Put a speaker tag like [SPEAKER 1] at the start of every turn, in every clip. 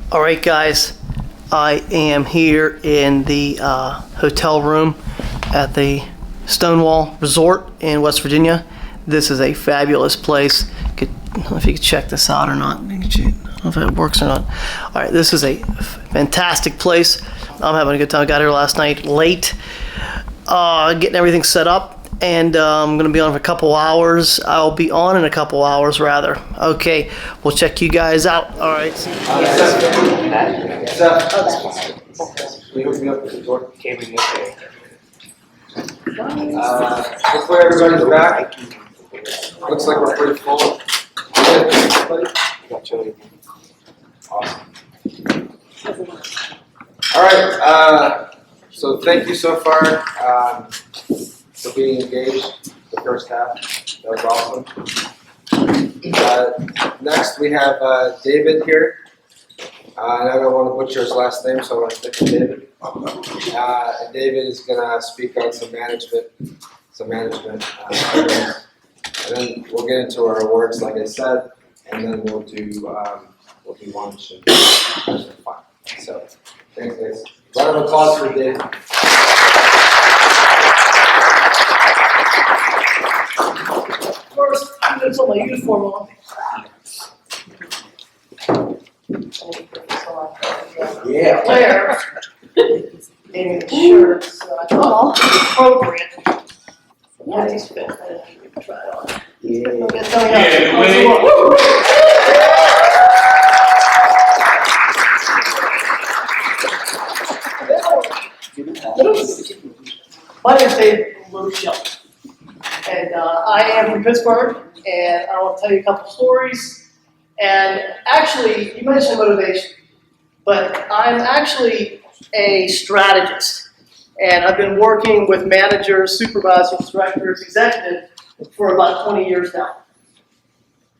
[SPEAKER 1] All right, guys, I am here in the hotel room at the Stonewall Resort in West Virginia. This is a fabulous place. I don't know if you can check this out or not. I don't know if it works or not. All right, this is a fantastic place. I'm having a good time. I got here last night late, getting everything set up. And I'm going to be on for a couple hours. I'll be on in a couple hours, rather. Okay, we'll check you guys out. All right.
[SPEAKER 2] Before everybody's back, looks like we're pretty full. Awesome. All right, so thank you so far. For being engaged the first half. That was awesome. Next we have David here. And I don't want to butcher his last name, so I want to stick with David. And David is going to speak on some management. Items. And then we'll get into our awards, like I said, and then we'll do lunch and fun. So thanks, guys. Round of applause for David.
[SPEAKER 1] First, I'm going to put my uniform on.
[SPEAKER 2] Yeah.
[SPEAKER 1] Claire. And the shirts. Appropriate. Nice fit. Try it on. My name is David Loshelder. And I am from Pittsburgh, and I want to tell you a couple stories. And actually, you mentioned motivation, but I'm actually a strategist. And I've been working with managers, supervisors, directors, executives for about 20 years now.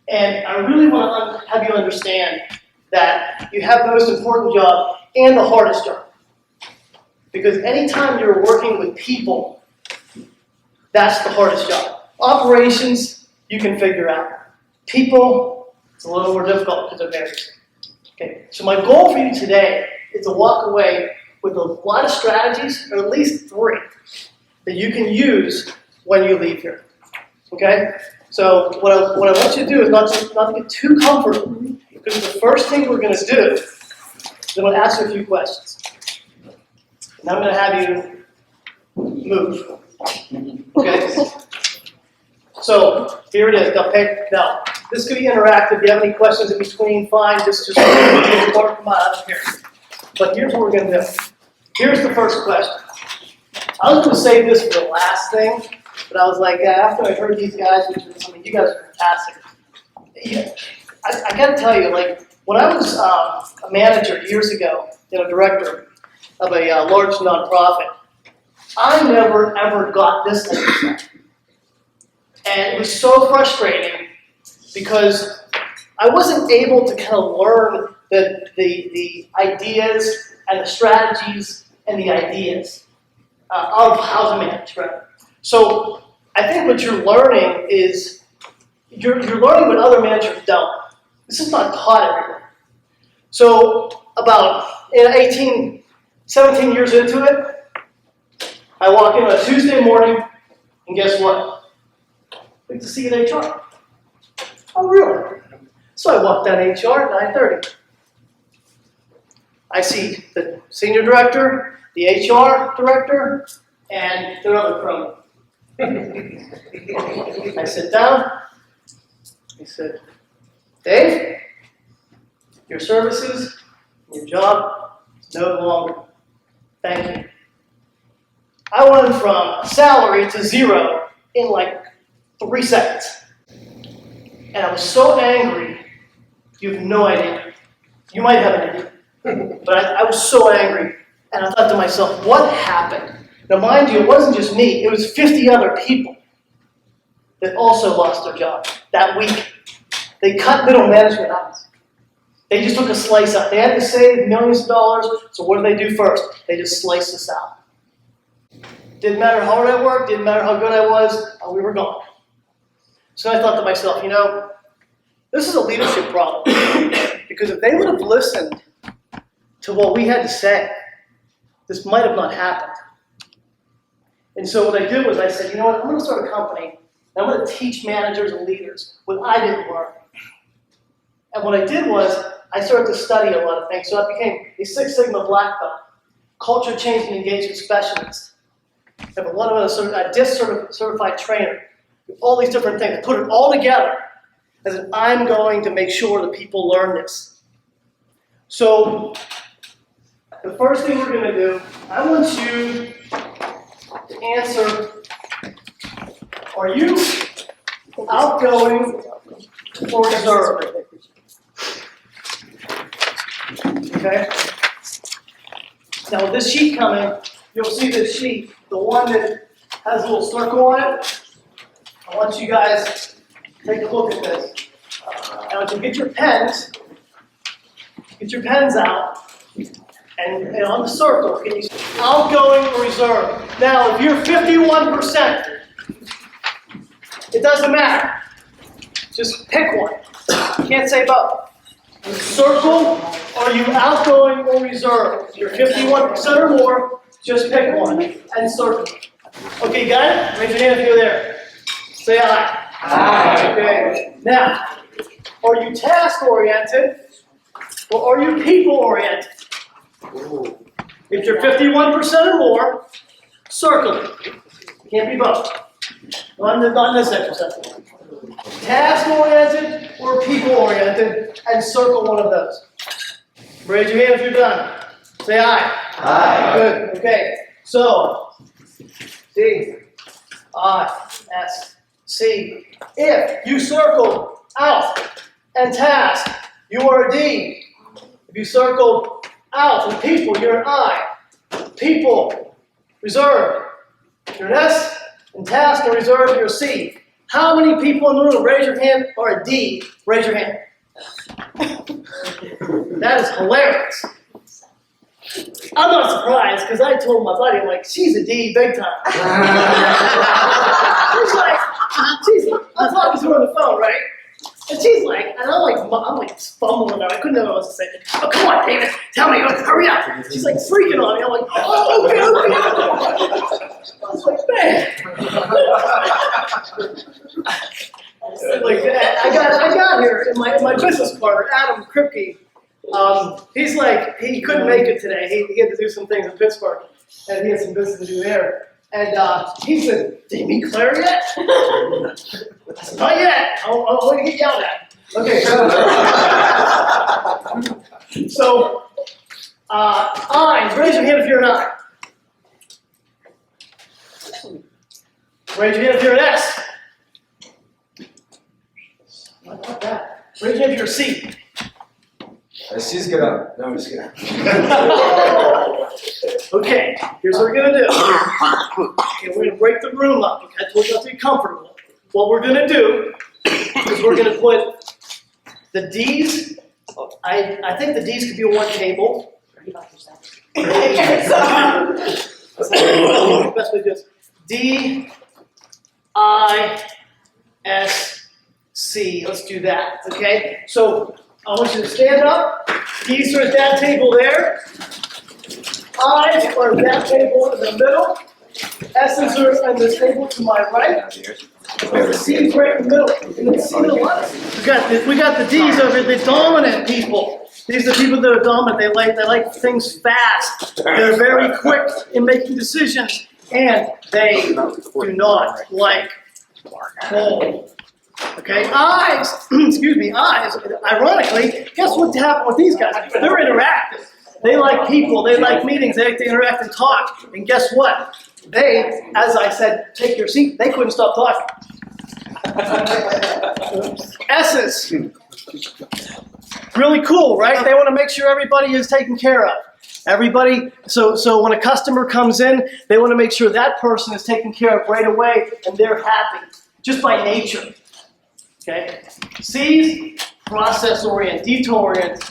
[SPEAKER 1] And I really want to have you understand that you have the most important job and the hardest job. Because anytime you're working with people, that's the hardest job. Operations, you can figure out. People, it's a little more difficult because it varies. Okay, so my goal for you today is to walk away with a lot of strategies, or at least 3, that you can use when you leave here. Okay? So what I want you to do is not to get too comfortable, because the first thing we're going to do is I'm going to ask you a few questions. And I'm going to have you move. Okay? So here it is. Now, this could be interactive. If you have any questions in between, fine. Just mark them out here. But here's what we're going to do. Here's the first question. I was going to save this for the last thing, but I was like, after I heard these guys, you guys are fantastic. Yeah, I got to tell you, like, when I was a manager years ago, director of a large nonprofit, I never ever got this thing. And it was so frustrating because I wasn't able to kind of learn the ideas and the strategies and the ideas of how to manage, right? So I think what you're learning is you're learning what other managers don't. This is not taught everywhere. So about 17 years into it, I walk in on a Tuesday morning, and guess what? I get to see an HR. Oh, really? So I walk down HR at 9:30. I see the senior director, the HR director, and their other crony. I sit down. He said, Dave, your services, your job is no longer. Thank you. I went from salary to 0 in like 3 seconds. And I was so angry, you have no idea. You might have an idea. But I was so angry, and I thought to myself, what happened? Now, mind you, it wasn't just me. It was 50 other people that also lost their job that week. They cut middle management out. They just took a slice out. They had to save millions of dollars, so what did they do first? They just sliced us out. Didn't matter how hard I worked, didn't matter how good I was, we were gone. So I thought to myself, this is a leadership problem. Because if they would have listened to what we had to say. This might have not happened. And so what I did was I said, you know what, I'm going to start a company, and I'm going to teach managers and leaders what I didn't learn. And what I did was I started to study a lot of things. So I became a Six Sigma Black Belt, culture change and engagement specialist. I have a lot of other a DISC certified trainer, all these different things. I put it all together as an I'm going to make sure that people learn this. So the first thing we're going to do, I want you to answer, are you outgoing or reserved? Okay? Now with this sheet coming, you'll see this sheet, the one that has a little circle on it. I want you guys to take a look at this. I want you to get your pens out, and on the circle, can you see outgoing or reserved? Now, if you're 51%, it doesn't matter. Just pick one. You can't say both. Circle, are you outgoing or reserved? If you're 51% or more, just pick one and circle. Okay, you got it? Raise your hand if you're there. Say aye. Aye. Okay. Now, are you task-oriented or are you people-oriented? If you're 51% or more, circle it. You can't be both. Not in this exercise. Task-oriented or people-oriented, and circle one of those. Raise your hand if you're done. Say aye. Aye. Good. Okay. So, D, I, S, C. If you circle out and task, you are a D. If you circle out and people, you're an I. People, reserved. You're an S, and task and reserved, you're a C. How many people in the room, raise your hand, or a D, raise your hand? That is hilarious. I'm not surprised, because I told my buddy, I'm like, she's a D big time. I'm talking to her on the phone, right? And she's like, and I'm like fumbling out. I couldn't know what else to say. Oh, come on, David, tell me, hurry up. She's like freaking on me. I'm like, oh, okay. I was like, man. I got here, and my business partner, Adam Kripke, he's like, he couldn't make it today. He had to do some things in Pittsburgh, and he had some business to do there. And he said, did you meet Claire yet? I said, not yet. I want to get yelled at. Okay. So, I, raise your hand if you're an I. Raise your hand if you're an S. Not that. Raise your hand if you're a C.
[SPEAKER 2] She's gonna. No, I'm just kidding.
[SPEAKER 1] Okay, here's what we're gonna do. Okay, we're gonna break the room up. Okay, I told you not to be comfortable. What we're gonna do is we're gonna put the D's. I think the D's could be on one table. Best way to do this. D, I, S, C. Let's do that. Okay. So I want you to stand up. D's are at that table there. I's are at that table in the middle. S's are on this table to my right. C's right in the middle. And then see the what? We got the D's over the dominant people. These are the people that are dominant. They like things fast. They're very quick in making decisions, and they do not like cold. Okay, I's, excuse me, I's, ironically, guess what happened with these guys? They're interactive. They like people, they like meetings, they like to interact and talk. And guess what? They, as I said, take your seat, they couldn't stop talking. S's. Really cool, right? They want to make sure everybody is taken care of. Everybody, so when a customer comes in, they want to make sure that person is taken care of right away and they're happy, just by nature. Okay? C's, process-oriented, detail-oriented.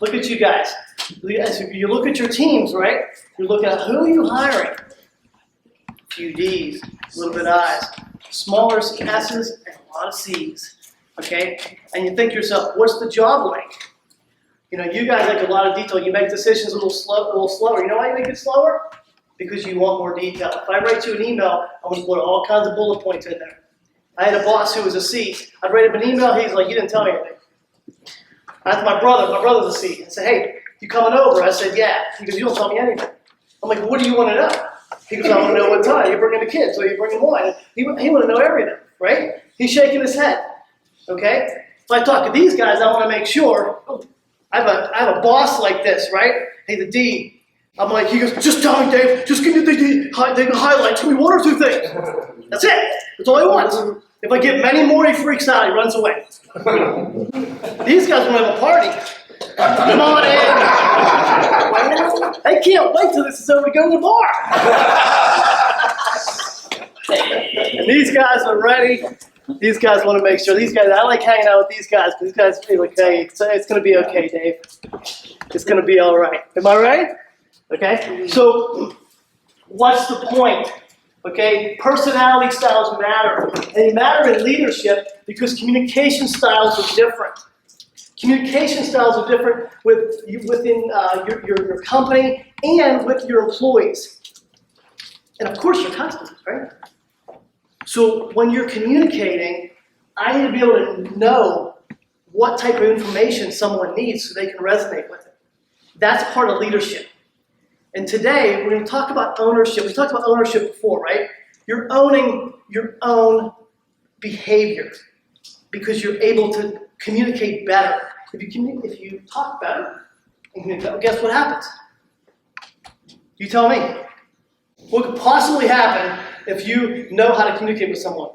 [SPEAKER 1] Look at you guys. As you look at your teams, right? You're looking at who are you hiring? A few D's, a little bit of I's, smaller S's, and a lot of C's. Okay? And you think to yourself, what's the job like? You know, you guys like a lot of detail. You make decisions a little slower. You know why you make it slower? Because you want more detail. If I write you an email, I'm going to put all kinds of bullet points in there. I had a boss who was a C. I'd write him an email. He's like, you didn't tell me anything. I asked my brother. My brother's a C. I said, hey, you coming over? I said, yeah. He goes, you don't tell me anything. I'm like, what do you want to know? He goes, I want to know what time. You're bringing the kids, or you're bringing wine. He want to know everything, right? He's shaking his head, okay? If I talk to these guys, I want to make sure. I have a boss like this, right? Hey, the D. I'm like, he goes, just tell me, Dave. Just give me the highlights. Give me one or two things. That's it. That's all he wants. If I get many more, he freaks out. He runs away. These guys want to have a party. Come on in. They can't wait till this is over to go to the bar. And these guys are ready. These guys want to make sure. These guys, I like hanging out with these guys because these guys feel like, hey, it's going to be okay, Dave. It's going to be all right. Am I right? Okay? So, what's the point? Okay? Personality styles matter. And they matter in leadership because communication styles are different. Communication styles are different within your company and with your employees. And of course, your customers, right? So when you're communicating, I need to be able to know what type of information someone needs so they can resonate with it. That's part of leadership. And today, we're going to talk about ownership. We talked about ownership before, right? You're owning your own behavior because you're able to communicate better. If you talk better, guess what happens? You tell me. What could possibly happen if you know how to communicate with someone?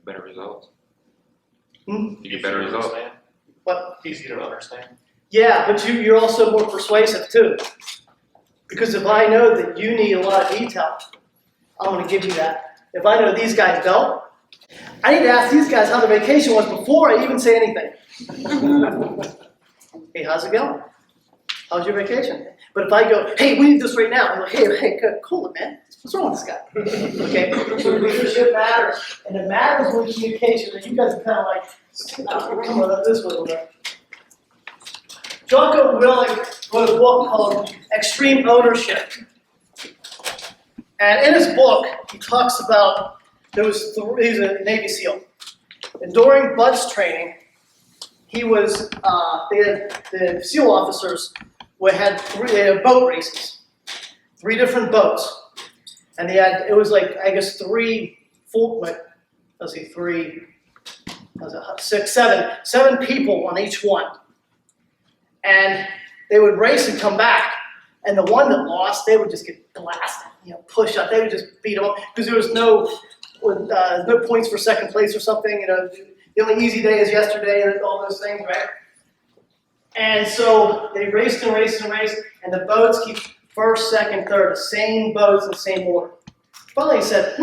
[SPEAKER 3] Better results.
[SPEAKER 1] You
[SPEAKER 3] get better results.
[SPEAKER 1] What?
[SPEAKER 4] Easy to understand.
[SPEAKER 1] Yeah, but you're also more persuasive too. Because if I know that you need a lot of detail, I'm going to give you that. If I know these guys don't, I need to ask these guys how their vacation was before I even say anything. Hey, how's it going? How's your vacation? But if I go, hey, we need this right now, I'm like, hey, cool it, man. What's wrong with this guy? Okay, so leadership matters. And it matters when communication, and you guys are kind of like, come on, this way a little bit. Jocko Willink wrote a book called Extreme Ownership. And in his book, he talks about, he's a Navy SEAL. And during BUDS training, the SEAL officers they had boat races, 3 different boats. And it was like, I guess 7 people on each one. And they would race and come back. And the one that lost, they would just get blasted, push up. They would just beat them up because there was no points for second place or something. The only easy day is yesterday and all those things, right? And so they raced and raced and raced, and the boats keep first, second, third, the same boats in the same order. Finally, he said,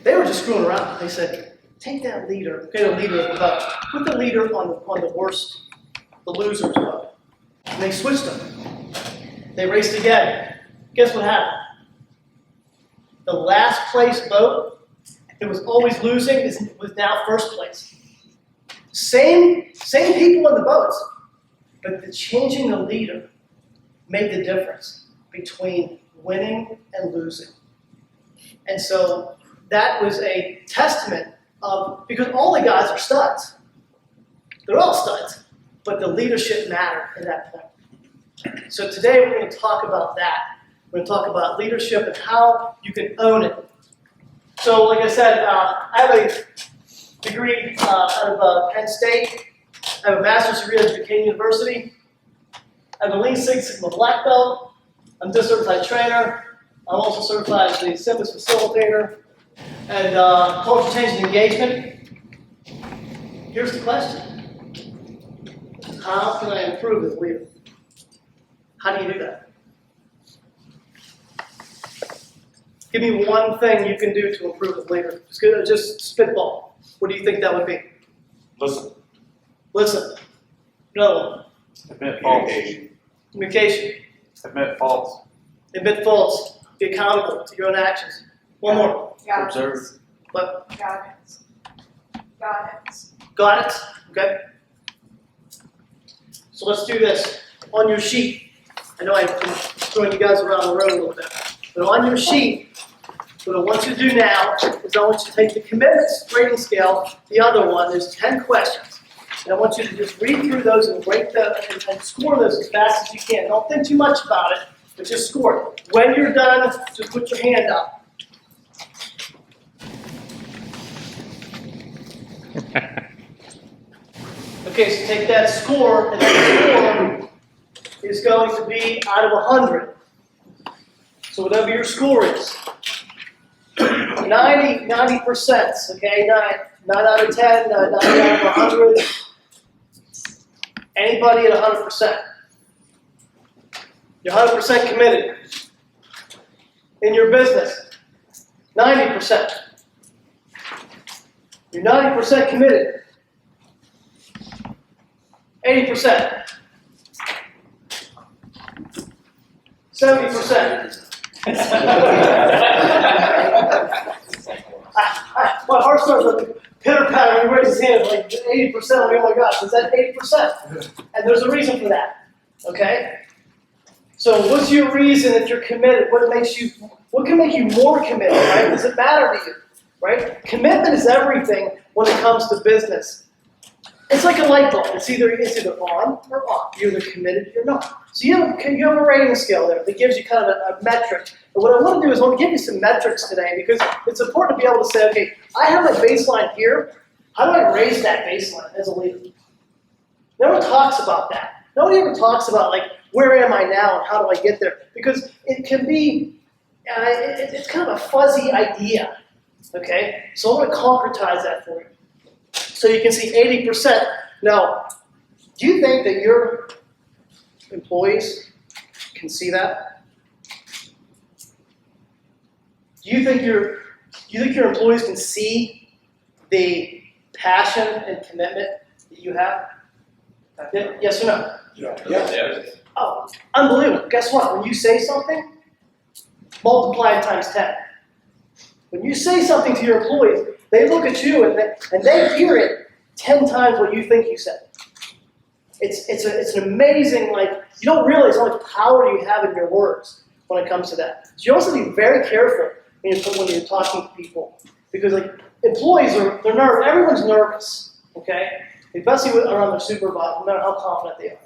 [SPEAKER 1] they were just screwing around. They said, take that leader, the leader of the boat, put the leader on the worst, the loser's boat. And they switched them. They raced again. Guess what happened? The last place boat, it was always losing, was now first place. Same people in the boats, but the changing the leader made the difference between winning and losing. And so that was a testament of, because all the guys are studs. They're all studs, but the leadership mattered at that point. So today we're going to talk about that. We're going to talk about leadership and how you can own it. So like I said, I have a degree out of Penn State. I have a master's degree at Duquesne University. I have a Lean Six Sigma Black Belt. I'm a certified trainer. I'm also certified as the Symptoms Facilitator and Culture Change and Engagement. Here's the question. How can I improve as a leader? How do you do that? Give me one thing you can do to improve as a leader. Just spitball. What do you think that would be? Listen. Another one.
[SPEAKER 4] Admit faults.
[SPEAKER 1] Communication.
[SPEAKER 4] Admit faults.
[SPEAKER 1] Admit faults. Be accountable to your own actions. One more.
[SPEAKER 4] Observe.
[SPEAKER 1] What?
[SPEAKER 5] Guidance.
[SPEAKER 1] Got it? Okay. So let's do this. On your sheet, I know I'm throwing you guys around the room a little bit, but on your sheet, what I want you to do now is I want you to take the commitments rating scale, the other one, there's 10 questions. And I want you to just read through those and rate them and score those as fast as you can. Don't think too much about it, but just score it. When you're done, just put your hand up. Okay, so take that score, and that score is going to be out of 100. So whatever your score is. 90%, okay? 9 out of 10, 9 out of 100. Anybody at 100%. You're 100% committed. In your business, 90%. You're 90% committed. 80%. 70%. My heart starts with pitter patter when he raises his hand, like 80%. Oh my gosh, is that 80%? And there's a reason for that. Okay? So what's your reason if you're committed? What can make you more committed, right? Does it matter to you? Right? Commitment is everything when it comes to business. It's like a light bulb. It's either on or off. You're either committed or you're not. So you have a rating scale there that gives you kind of a metric. And what I want to do is I want to give you some metrics today because it's important to be able to say, okay, I have my baseline here. How do I raise that baseline as a leader? No one talks about that. Nobody ever talks about, like, where am I now and how do I get there? Because it can be, it's kind of a fuzzy idea. Okay? So I want to concretize that for you. So you can see 80%. Now, do you think that your employees can see that? Do you think your employees can see the passion and commitment that you have? Yes or no?
[SPEAKER 3] Yeah.
[SPEAKER 1] Oh, unbelievable. Guess what? When you say something, multiply it times 10. When you say something to your employees, they look at you and they hear it 10 times what you think you said. It's an amazing, like, you don't realize how much power you have in your words when it comes to that. So you also be very careful when you're talking to people. Because, like, employees they're nervous. Everyone's nervous, okay? Especially around their supervisor, no matter how confident they are.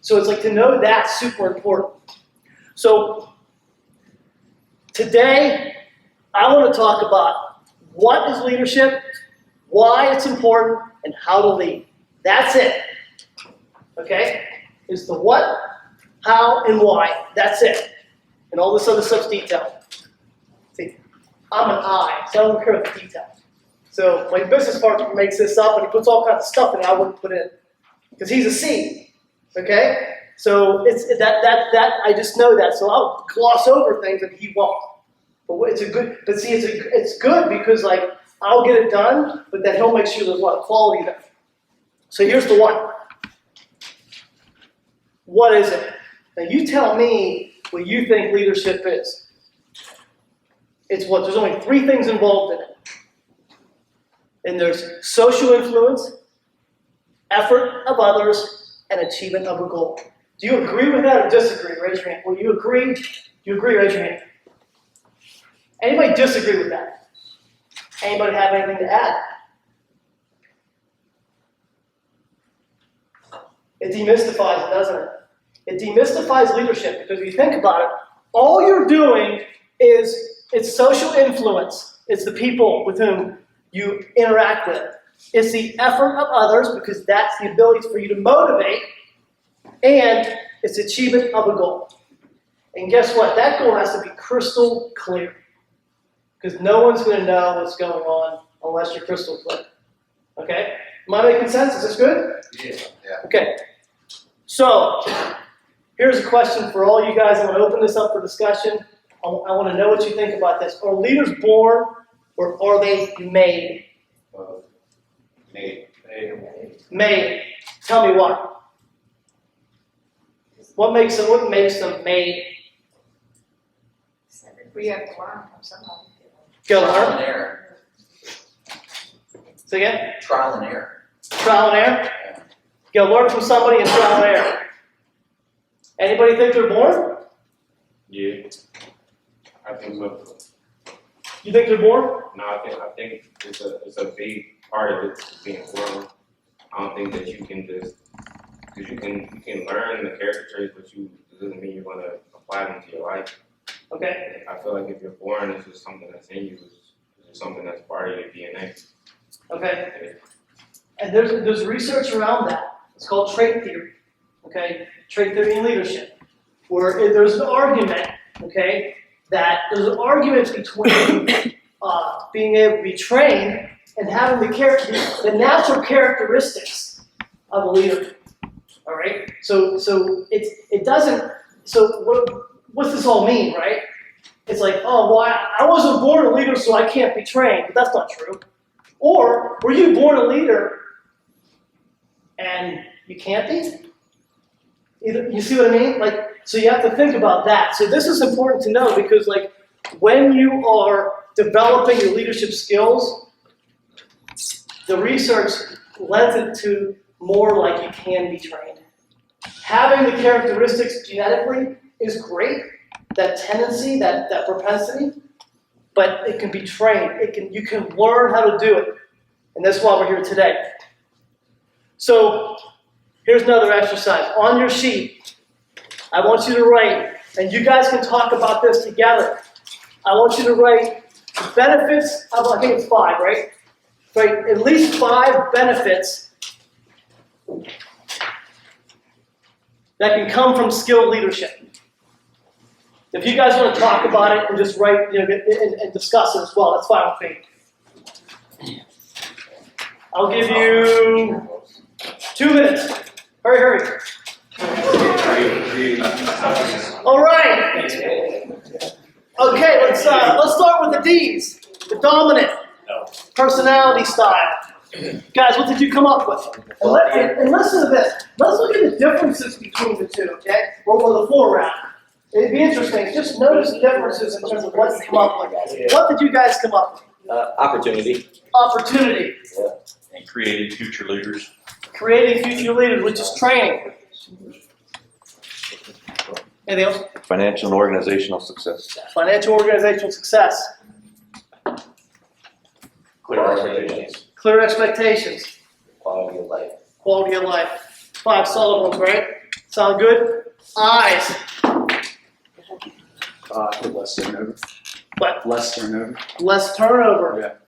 [SPEAKER 1] So it's like to know that's super important. So today, I want to talk about what is leadership, why it's important, and how to lead. That's it. Okay? It's the what, how, and why. That's it. And all this other stuff's detailed. See, I'm an I, so I don't care about the details. So my business partner makes this up and he puts all kinds of stuff in it I wouldn't put in. Because he's a C. Okay? So it's that I just know that. So I'll gloss over things that he won't. But it's good because, like, I'll get it done, but then he'll make sure there's a lot of quality there. So here's the one. What is it? Now you tell me what you think leadership is. It's what? There's only 3 things involved in it. And there's social influence, effort of others, and achievement of a goal. Do you agree with that or disagree? Raise your hand. Will you agree? Do you agree? Raise your hand. Anybody disagree with that? Anybody have anything to add? It demystifies it, doesn't it? It demystifies leadership because if you think about it, all you're doing is it's social influence. It's the people with whom you interact with. It's the effort of others because that's the ability for you to motivate, and it's achievement of a goal. And guess what? That goal has to be crystal clear. Because no one's going to know what's going on unless you're crystal clear. Okay? Am I making sense? Is this good?
[SPEAKER 2] Yeah.
[SPEAKER 1] Okay. So, here's a question for all you guys. I'm going to open this up for discussion. I want to know what you think about this. Are leaders born or are they made? Made. Tell me why. What makes them made?
[SPEAKER 5] We have to learn from somebody.
[SPEAKER 1] Go
[SPEAKER 6] Trial and
[SPEAKER 1] learn.
[SPEAKER 6] error.
[SPEAKER 1] Say again?
[SPEAKER 6] Trial and error.
[SPEAKER 1] Trial and error? Go learn from somebody and trial and error. Anybody think they're born?
[SPEAKER 3] Yeah. I think so.
[SPEAKER 1] You think they're born?
[SPEAKER 3] No, I think it's a big part of it being born. I don't think that you can just, because you can learn the character traits, but it doesn't mean you're going to apply them to your life.
[SPEAKER 1] Okay.
[SPEAKER 3] I feel like if you're born, it's just something that's in you. It's just something that's part of your DNA.
[SPEAKER 1] Okay. And there's research around that. It's called trait theory. Okay. Trait theory in leadership, where there's an argument. Okay. That there's an argument between being able to be trained and having the natural characteristics of a leader. All right. So it doesn't. So what's this all mean, right? It's like, oh, well, I wasn't born a leader, so I can't be trained. But that's not true. Or were you born a leader and you can't be? Either, you see what I mean? Like, so you have to think about that. So this is important to know because, like, when you are developing your leadership skills, the research lends it to more like you can be trained. Having the characteristics genetically is great, that tendency, that propensity, but it can be trained. You can learn how to do it. And that's why we're here today. So here's another exercise. On your sheet, I want you to write, and you guys can talk about this together. I want you to write benefits of, I think it's 5, right? Right, at least 5 benefits that can come from skilled leadership. If you guys want to talk about it and just write, and discuss it as well, that's fine with me. I'll give you 2 minutes. Hurry. All right. Okay, let's start with the D's. The dominant personality style. Guys, what did you come up with? And listen to this. Let's look at the differences between the two, okay? Or the 4 round. It'd be interesting. Just notice the differences in terms of what you come up with. What did you guys come up with?
[SPEAKER 6] Opportunity.
[SPEAKER 1] Opportunity.
[SPEAKER 6] Yeah.
[SPEAKER 7] And creating future leaders.
[SPEAKER 1] Creating future leaders, which is training. Anything else?
[SPEAKER 7] Financial and organizational success.
[SPEAKER 1] Financial organizational success.
[SPEAKER 6] Clear expectations.
[SPEAKER 1] Clear expectations.
[SPEAKER 6] Quality of life.
[SPEAKER 1] Quality of life. 5 solid ones, right? Sound good? Eyes.
[SPEAKER 8] Less turnover.
[SPEAKER 1] What?
[SPEAKER 8] Less turnover.
[SPEAKER 1] Less turnover.
[SPEAKER 8] Yeah.